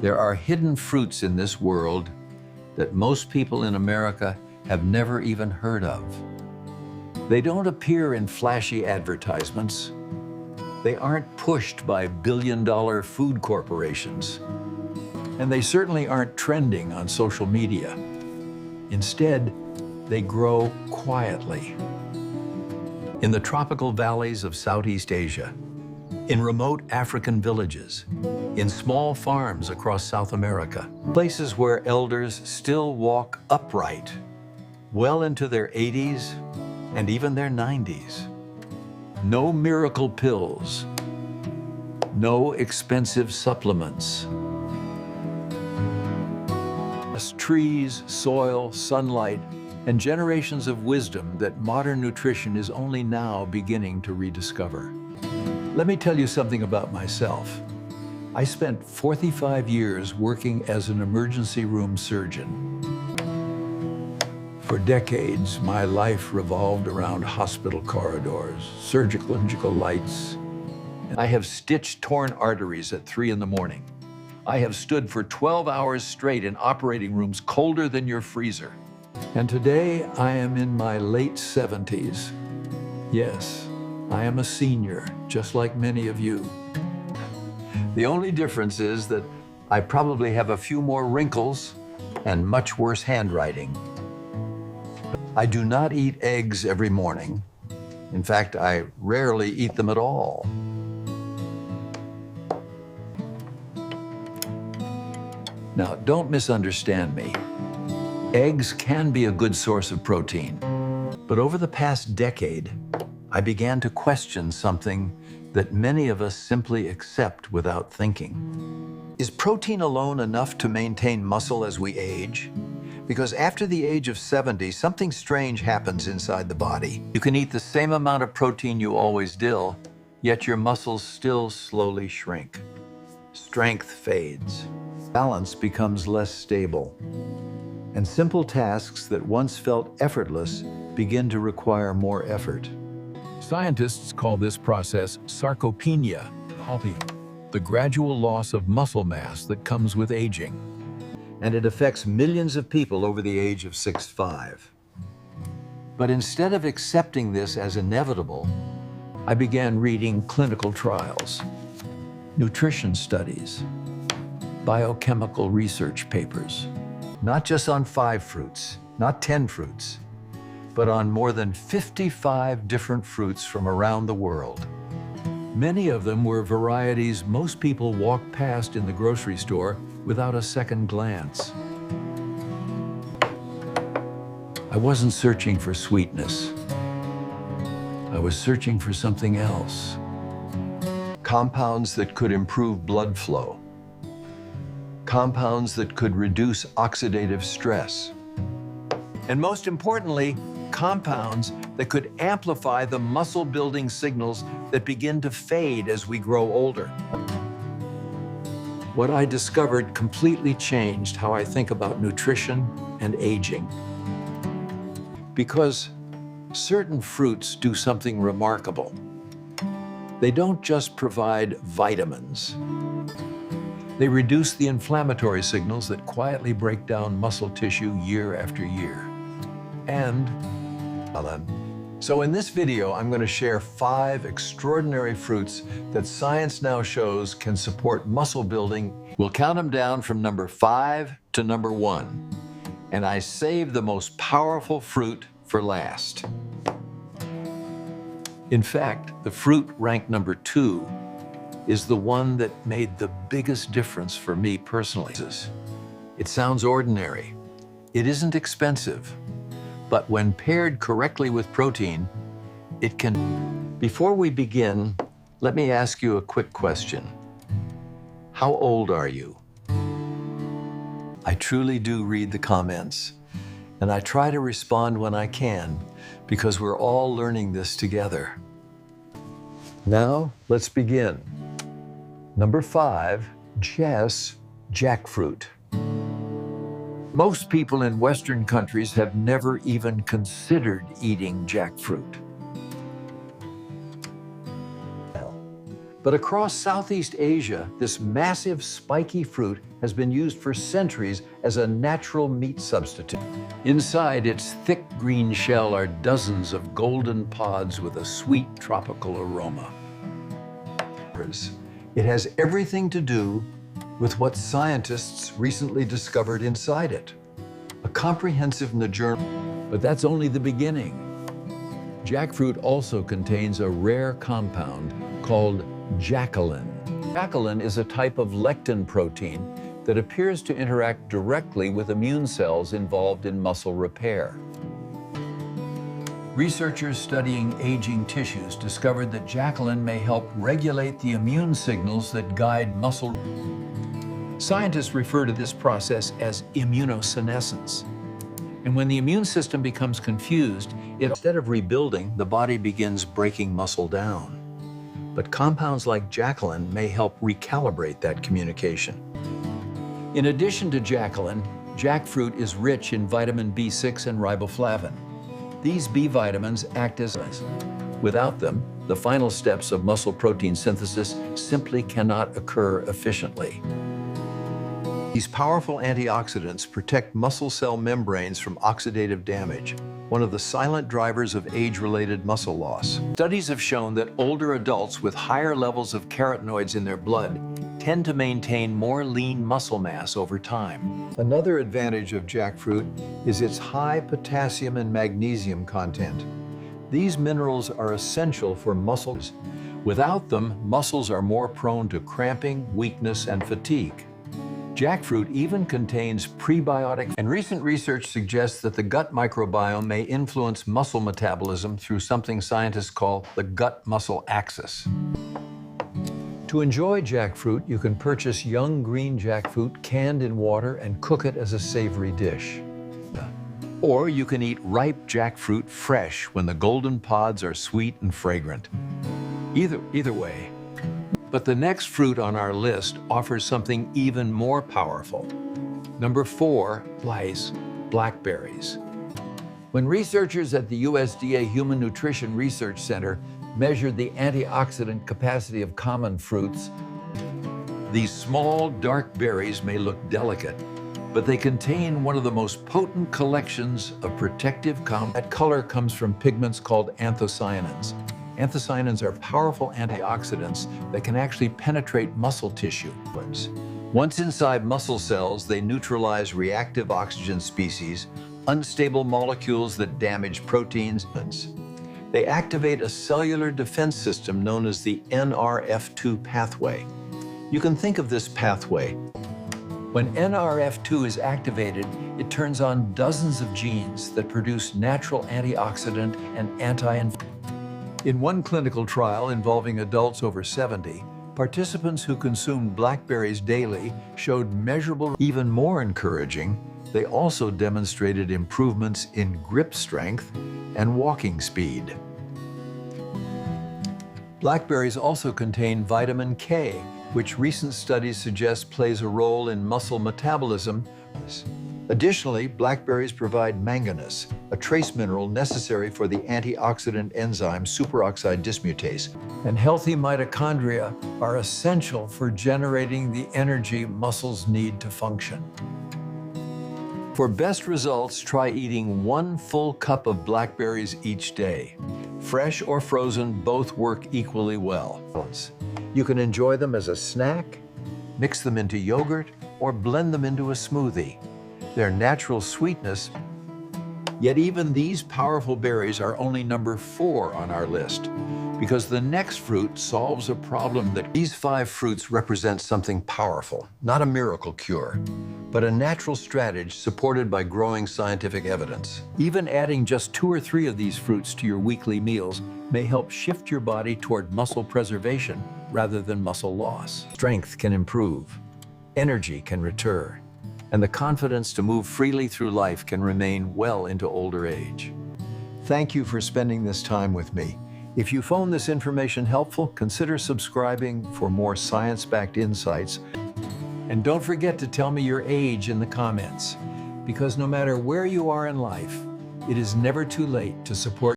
There are hidden fruits in this world that most people in America have never even heard of. They don't appear in flashy advertisements. They aren't pushed by billion-dollar food corporations. And they certainly aren't trending on social media. Instead, they grow quietly. In the tropical valleys of Southeast Asia, in remote African villages, in small farms across South America, places where elders still walk upright, well into their 80s and even their 90s. No miracle pills, no expensive supplements. Just trees, soil, sunlight, and generations of wisdom that modern nutrition is only now beginning to rediscover. Let me tell you something about myself. I spent 45 years working as an emergency room surgeon. For decades, my life revolved around hospital corridors, surgical lights. I have stitched torn arteries at 3 in the morning. I have stood for 12 hours straight in operating rooms colder than your freezer. And today, I am in my late 70s. Yes, I am a senior, just like many of you. The only difference is that I probably have a few more wrinkles and much worse handwriting. I do not eat eggs every morning. In fact, I rarely eat them at all. Now, don't misunderstand me. Eggs can be a good source of protein, but over the past decade, I began to question something that many of us simply accept without thinking. Is protein alone enough to maintain muscle as we age? Because after the age of 70, something strange happens inside the body. You can eat the same amount of protein you always did, yet your muscles still slowly shrink. Strength fades. Balance becomes less stable. And simple tasks that once felt effortless begin to require more effort. Scientists call this process sarcopenia, the gradual loss of muscle mass that comes with aging. And it affects millions of people over the age of 65. But instead of accepting this as inevitable, I began reading clinical trials, nutrition studies, biochemical research papers, not just on 5 fruits, not 10 fruits, but on more than 55 different fruits from around the world. Many of them were varieties most people walk past in the grocery store without a second glance. I wasn't searching for sweetness. I was searching for something else. Compounds that could improve blood flow. Compounds that could reduce oxidative stress. And most importantly, compounds that could amplify the muscle-building signals that begin to fade as we grow older. What I discovered completely changed how I think about nutrition and aging. Because certain fruits do something remarkable. They don't just provide vitamins. They reduce the inflammatory signals that quietly break down muscle tissue year after year. And so in this video, I'm going to share 5 extraordinary fruits that science now shows can support muscle building. We'll count them down from number 5 to number 1. And I saved the most powerful fruit for last. In fact, the fruit ranked number 2 is the one that made the biggest difference for me personally. It sounds ordinary. It isn't expensive. But when paired correctly with protein, it can... Before we begin, let me ask you a quick question. How old are you? I truly do read the comments, and I try to respond when I can, because we're all learning this together. Now, let's begin. Number 5, jackfruit. Most people in Western countries have never even considered eating jackfruit. But across Southeast Asia, this massive spiky fruit has been used for centuries as a natural meat substitute. Inside its thick green shell are dozens of golden pods with a sweet tropical aroma. It has everything to do with what scientists recently discovered inside it. A comprehensive journal. But that's only the beginning. Jackfruit also contains a rare compound called jacqueline. Jacqueline is a type of lectin protein that appears to interact directly with immune cells involved in muscle repair. Researchers studying aging tissues discovered that jacqueline may help regulate the immune signals that guide muscle. Scientists refer to this process as immunosenescence. And when the immune system becomes confused, instead of rebuilding, the body begins breaking muscle down. But compounds like jacqueline may help recalibrate that communication. In addition to jacqueline, jackfruit is rich in vitamin B6 and riboflavin. These B vitamins act as without them, the final steps of muscle protein synthesis simply cannot occur efficiently. These powerful antioxidants protect muscle cell membranes from oxidative damage, one of the silent drivers of age-related muscle loss. Studies have shown that older adults with higher levels of carotenoids in their blood tend to maintain more lean muscle mass over time. Another advantage of jackfruit is its high potassium and magnesium content. These minerals are essential for muscles. Without them, muscles are more prone to cramping, weakness, and fatigue. Jackfruit even contains prebiotics, and recent research suggests that the gut microbiome may influence muscle metabolism through something scientists call the gut-muscle axis. To enjoy jackfruit, you can purchase young green jackfruit canned in water and cook it as a savory dish. Or you can eat ripe jackfruit fresh when the golden pods are sweet and fragrant. Either way. But the next fruit on our list offers something even more powerful. Number 4 lies blackberries. When researchers at the USDA Human Nutrition Research Center measured the antioxidant capacity of common fruits, these small, dark berries may look delicate, but they contain one of the most potent collections of protective compounds. That color comes from pigments called anthocyanins. Anthocyanins are powerful antioxidants that can actually penetrate muscle tissue. Once inside muscle cells, they neutralize reactive oxygen species, unstable molecules that damage proteins. They activate a cellular defense system known as the NRF2 pathway. You can think of this pathway. When NRF2 is activated, it turns on dozens of genes that produce natural antioxidant and anti-inflammatory. In one clinical trial involving adults over 70, participants who consumed blackberries daily showed measurable. Even more encouraging, they also demonstrated improvements in grip strength and walking speed. Blackberries also contain vitamin K, which recent studies suggest plays a role in muscle metabolism. Additionally, blackberries provide manganese, a trace mineral necessary for the antioxidant enzyme superoxide dismutase. And healthy mitochondria are essential for generating the energy muscles need to function. For best results, try eating 1 full cup of blackberries each day. Fresh or frozen, both work equally well. You can enjoy them as a snack, mix them into yogurt, or blend them into a smoothie. Their natural sweetness, yet even these powerful berries are only number 4 on our list, because the next fruit solves a problem that these 5 fruits represent something powerful, not a miracle cure, but a natural strategy supported by growing scientific evidence. Even adding just 2 or 3 of these fruits to your weekly meals may help shift your body toward muscle preservation rather than muscle loss. Strength can improve, energy can return, and the confidence to move freely through life can remain well into older age. Thank you for spending this time with me. If you found this information helpful, consider subscribing for more science-backed insights. And don't forget to tell me your age in the comments, because no matter where you are in life, it is never too late to support